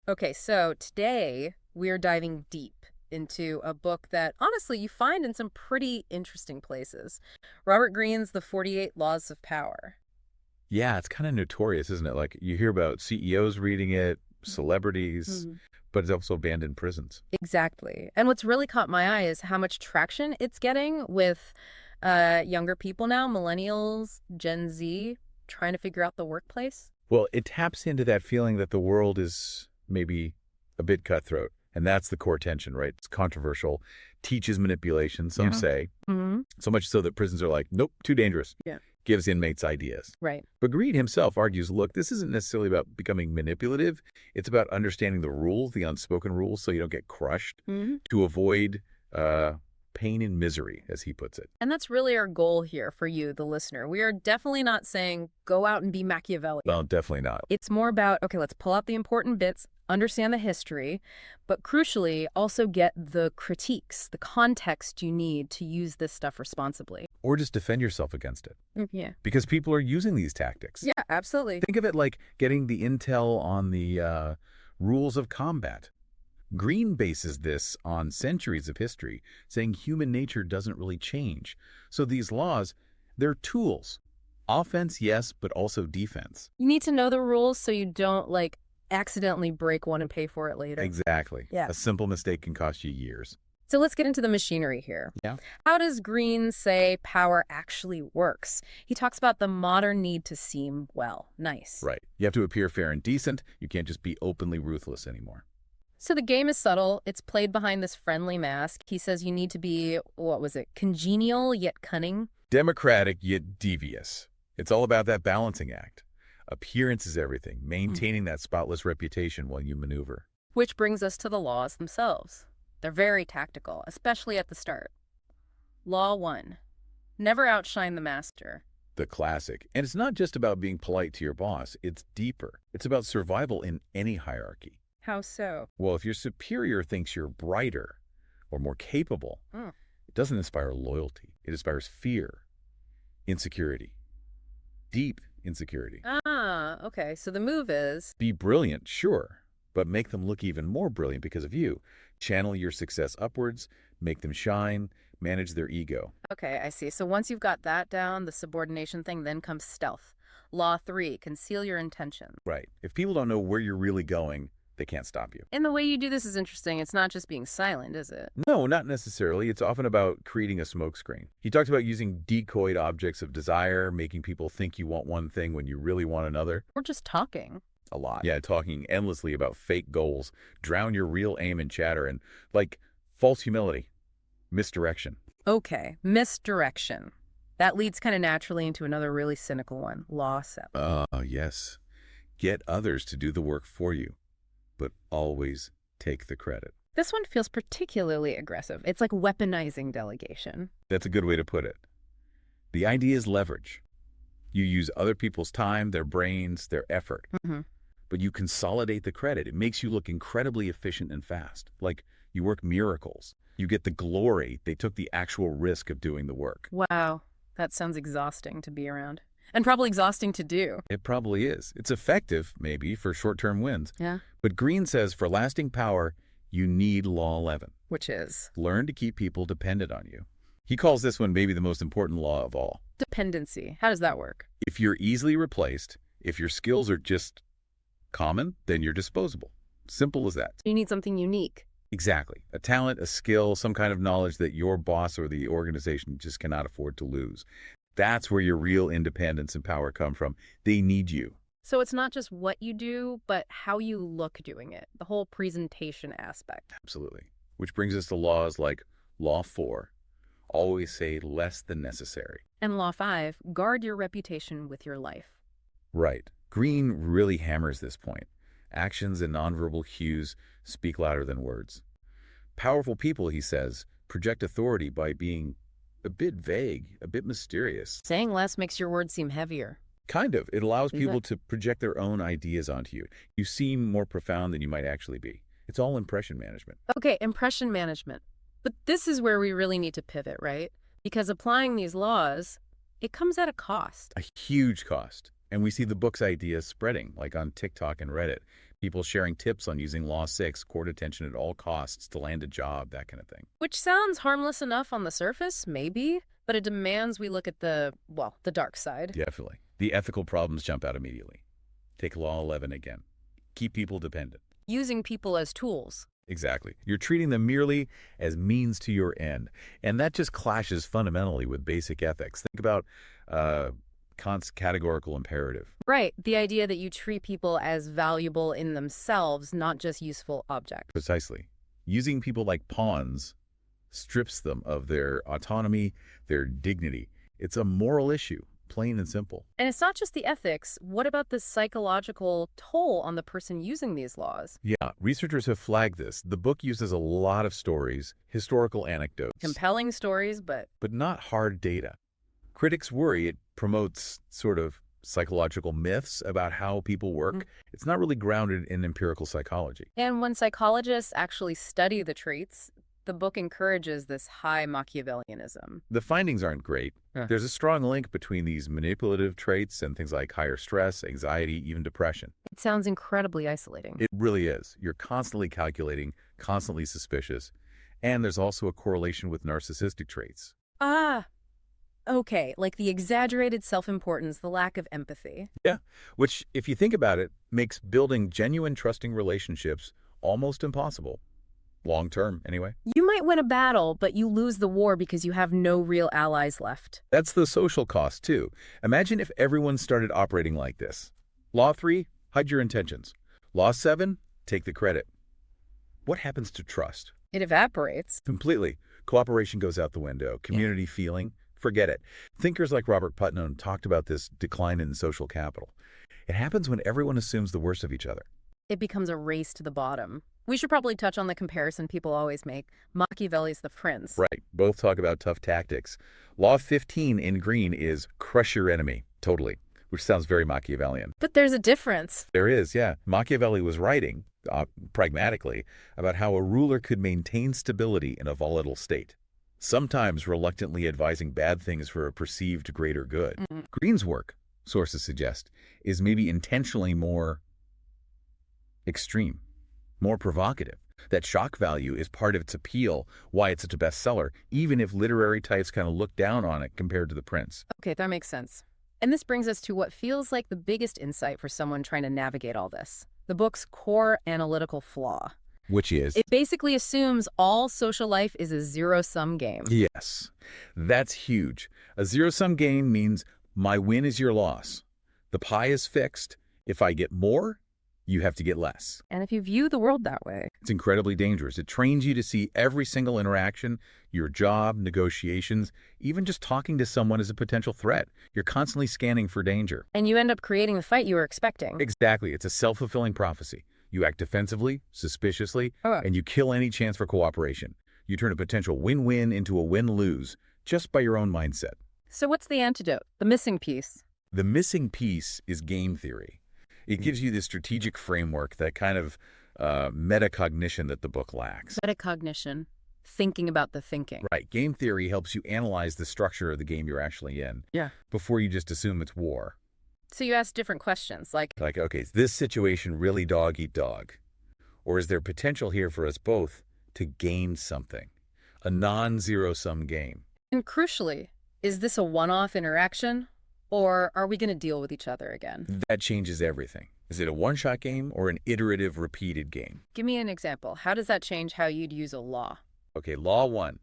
Okay, so today we're diving deep into a book that honestly you find in some pretty interesting places. Robert Greene's The 48 Laws of Power. Yeah, it's kind of notorious, isn't it? Like you hear about CEOs reading it, celebrities, Mhm. but it's also banned in prisons. Exactly. And what's really caught my eye is how much traction it's getting with younger people now, millennials, Gen Z, trying to figure out the workplace. Well, it taps into that feeling that the world is maybe a bit cutthroat. And that's the core tension, right? It's controversial, teaches manipulation, some Yeah. say, Hmm. so much so that prisons are like, nope, too dangerous, Yeah. gives inmates ideas. Right. But Greed himself argues, look, this isn't necessarily about becoming manipulative. It's about understanding the rules, the unspoken rules, so you don't get crushed, Hmm. to avoid uh, pain and misery, as he puts it. And that's really our goal here for you, the listener. We are definitely not saying go out and be Machiavellian. Well, definitely not. It's more about, okay, let's pull out the important bits, understand the history, but crucially, also get the critiques, the context you need to use this stuff responsibly. Or just defend yourself against it, Yeah. because people are using these tactics. Yeah, absolutely. Think of it like getting the intel on the rules of combat. Green bases this on centuries of history, saying human nature doesn't really change. So these laws, they're tools. Offense, yes, but also defense. You need to know the rules so you don't, like, accidentally break one and pay for it later. Exactly. Yeah. A simple mistake can cost you years. So let's get into the machinery here. Yeah. How does Green say power actually works? He talks about the modern need to seem, well, nice. Right. You have to appear fair and decent. You can't just be openly ruthless anymore. So the game is subtle. It's played behind this friendly mask. He says you need to be, what was it, congenial yet cunning? Democratic yet devious. It's all about that balancing act. Appearance is everything, maintaining that spotless reputation while you maneuver. Which brings us to the laws themselves. They're very tactical, especially at the start. Law 1. Never outshine the master. The classic. And it's not just about being polite to your boss, it's deeper. It's about survival in any hierarchy. How so? Well, if your superior thinks you're brighter or more capable, Mm. it doesn't inspire loyalty. It inspires fear, insecurity, deep insecurity. Ah, okay. So the move is, Be brilliant, sure, but make them look even more brilliant because of you. Channel your success upwards, make them shine, manage their ego. okay, I see. So once you've got that down, the subordination thing, then comes stealth. Law 3. Conceal your intentions. Right. If people don't know where you're really going, they can't stop you. And the way you do this is interesting. It's not just being silent, is it? No, not necessarily. It's often about creating a smokescreen. He talks about using decoyed objects of desire, making people think you want one thing when you really want another. Or just talking. A lot. Yeah, talking endlessly about fake goals, drown your real aim in chatter, and like false humility, misdirection. Okay, misdirection. That leads kind of naturally into another really cynical one, law 7. Yes. Get others to do the work for you, but always take the credit. This one feels particularly aggressive. It's like weaponizing delegation. That's a good way to put it. The idea is leverage. You use other people's time, their brains, their effort, Mhm. but you consolidate the credit. It makes you look incredibly efficient and fast, like you work miracles. You get the glory. They took the actual risk of doing the work. Wow, that sounds exhausting to be around. And probably exhausting to do. It probably is. It's effective, maybe, for short-term wins. Yeah. But Green says for lasting power, you need Law 11. Which is Learn to keep people dependent on you. He calls this one maybe the most important law of all. dependency. How does that work? If you're easily replaced, if your skills are just common, then you're disposable. Simple as that. You need something unique. Exactly. A talent, a skill, some kind of knowledge that your boss or the organization just cannot afford to lose. That's where your real independence and power come from. They need you. So it's not just what you do, but how you look doing it. The whole presentation aspect. Absolutely. Which brings us to laws like Law 4. Always say less than necessary. And law 5, guard your reputation with your life. Right. Green really hammers this point. Actions and nonverbal cues speak louder than words. Powerful people, he says, project authority by being a bit vague, a bit mysterious. Saying less makes your words seem heavier. Kind of. It allows Is people it? to project their own ideas onto you. You seem more profound than you might actually be. It's all impression management. Okay, impression management. But this is where we really need to pivot, right? Because applying these laws, it comes at a cost. A huge cost. And we see the book's ideas spreading, like on TikTok and Reddit. People sharing tips on using Law 6, court attention at all costs to land a job, that kind of thing. Which sounds harmless enough on the surface, maybe, but it demands we look at the dark side. Definitely. The ethical problems jump out immediately. Take Law 11 again. Keep people dependent. Using people as tools. Exactly. You're treating them merely as means to your end. And that just clashes fundamentally with basic ethics. Think about Kant's categorical imperative. Right, the idea that you treat people as valuable in themselves, not just useful objects. Precisely. Using people like pawns strips them of their autonomy, their dignity. It's a moral issue, plain and simple. And it's not just the ethics. What about the psychological toll on the person using these laws? Yeah, researchers have flagged this. The book uses a lot of stories, historical anecdotes, Compelling stories, but but not hard data. Critics worry it promotes sort of psychological myths about how people work. It's not really grounded in empirical psychology. and when psychologists actually study the traits, the book encourages this high Machiavellianism. The findings aren't great. Yeah. There's a strong link between these manipulative traits and things like higher stress, anxiety, even depression. It sounds incredibly isolating. It really is. You're constantly calculating, constantly suspicious, and there's also a correlation with narcissistic traits. Okay, like the exaggerated self-importance, the lack of empathy. Yeah, which, if you think about it, makes building genuine trusting relationships almost impossible. Long term, anyway. You might win a battle, but you lose the war because you have no real allies left. That's the social cost, too. Imagine if everyone started operating like this. Law 3, hide your intentions. Law 7, take the credit. What happens to trust? It evaporates. Completely. Cooperation goes out the window. Community feeling, forget it. Thinkers like Robert Putnam talked about this decline in social capital. It happens when everyone assumes the worst of each other. It becomes a race to the bottom. We should probably touch on the comparison people always make. Machiavelli's The Prince. Right. Both talk about tough tactics. Law 15 in Greene is crush your enemy. Totally. Which sounds very Machiavellian. But there's a difference. There is, yeah. Machiavelli was writing, pragmatically, about how a ruler could maintain stability in a volatile state, sometimes reluctantly advising bad things for a perceived greater good. Greene's work, sources suggest, is maybe intentionally more extreme, more provocative. That shock value is part of its appeal, why it's such a bestseller, even if literary types kind of look down on it compared to The Prince. Okay, that makes sense. And this brings us to what feels like the biggest insight for someone trying to navigate all this. The book's core analytical flaw. Which is? It basically assumes all social life is a zero-sum game. Yes, that's huge. A zero-sum game means my win is your loss. The pie is fixed. If I get more, you have to get less. And if you view the world that way, it's incredibly dangerous. It trains you to see every single interaction, your job, negotiations, even just talking to someone as a potential threat. You're constantly scanning for danger. And you end up creating the fight you were expecting. Exactly. It's a self-fulfilling prophecy. You act defensively, suspiciously, and you kill any chance for cooperation. You turn a potential win-win into a win-lose just by your own mindset. So what's the antidote? The missing piece? The missing piece is game theory. It gives you this strategic framework, that kind of metacognition that the book lacks. Metacognition. Thinking about the thinking. Right. Game theory helps you analyze the structure of the game you're actually in. Yeah. Before you just assume it's war. So you ask different questions, like, okay, is this situation really dog eat dog? Or is there potential here for us both to gain something? A non-zero-sum game. And crucially, is this a one-off interaction? Or are we going to deal with each other again? That changes everything. Is it a one-shot game or an iterative, repeated game? Give me an example. How does that change how you'd use a law? Okay, Law 1.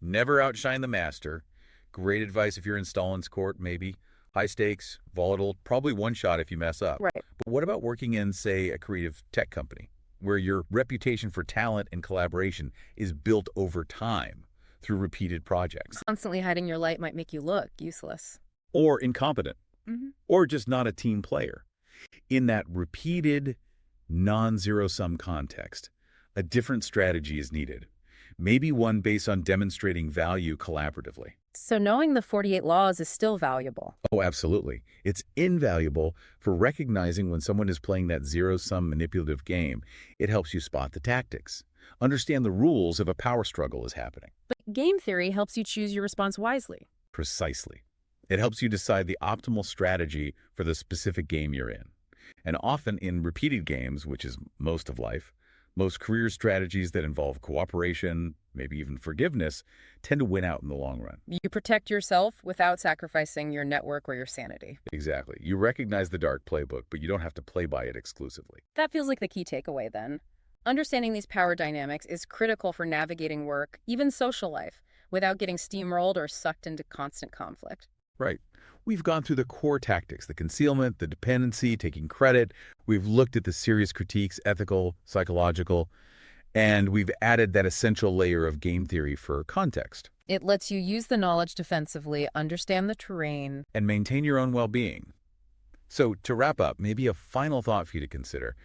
Never outshine the master. Great advice if you're in Stalin's court, maybe. High stakes, volatile, probably one shot if you mess up. Right. But what about working in, say, a creative tech company, where your reputation for talent and collaboration is built over time through repeated projects? Constantly hiding your light might make you look useless. Or incompetent. Or just not a team player. In that repeated, non-zero-sum context, a different strategy is needed. Maybe one based on demonstrating value collaboratively. So knowing the 48 laws is still valuable. Oh, absolutely. It's invaluable for recognizing when someone is playing that zero-sum manipulative game. It helps you spot the tactics, understand the rules if a power struggle is happening. But game theory helps you choose your response wisely. Precisely. It helps you decide the optimal strategy for the specific game you're in. And often in repeated games, which is most of life, most career strategies that involve cooperation, maybe even forgiveness, tend to win out in the long run. You protect yourself without sacrificing your network or your sanity. Exactly. You recognize the dark playbook, but you don't have to play by it exclusively. That feels like the key takeaway then. Understanding these power dynamics is critical for navigating work, even social life, without getting steamrolled or sucked into constant conflict. Right. We've gone through the core tactics, the concealment, the dependency, taking credit. We've looked at the serious critiques, ethical, psychological, and we've added that essential layer of game theory for context. It lets you use the knowledge defensively, understand the terrain. And maintain your own well-being. So to wrap up, maybe a final thought for you to consider,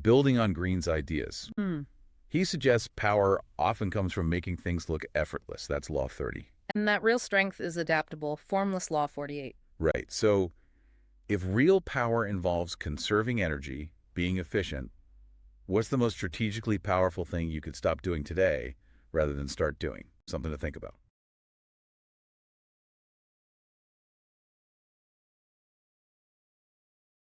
building on Greene's ideas. Hmm. He suggests power often comes from making things look effortless. That's Law 30. And that real strength is adaptable, formless Law 48. Right. So if real power involves conserving energy, being efficient, what's the most strategically powerful thing you could stop doing today rather than start doing? Something to think about.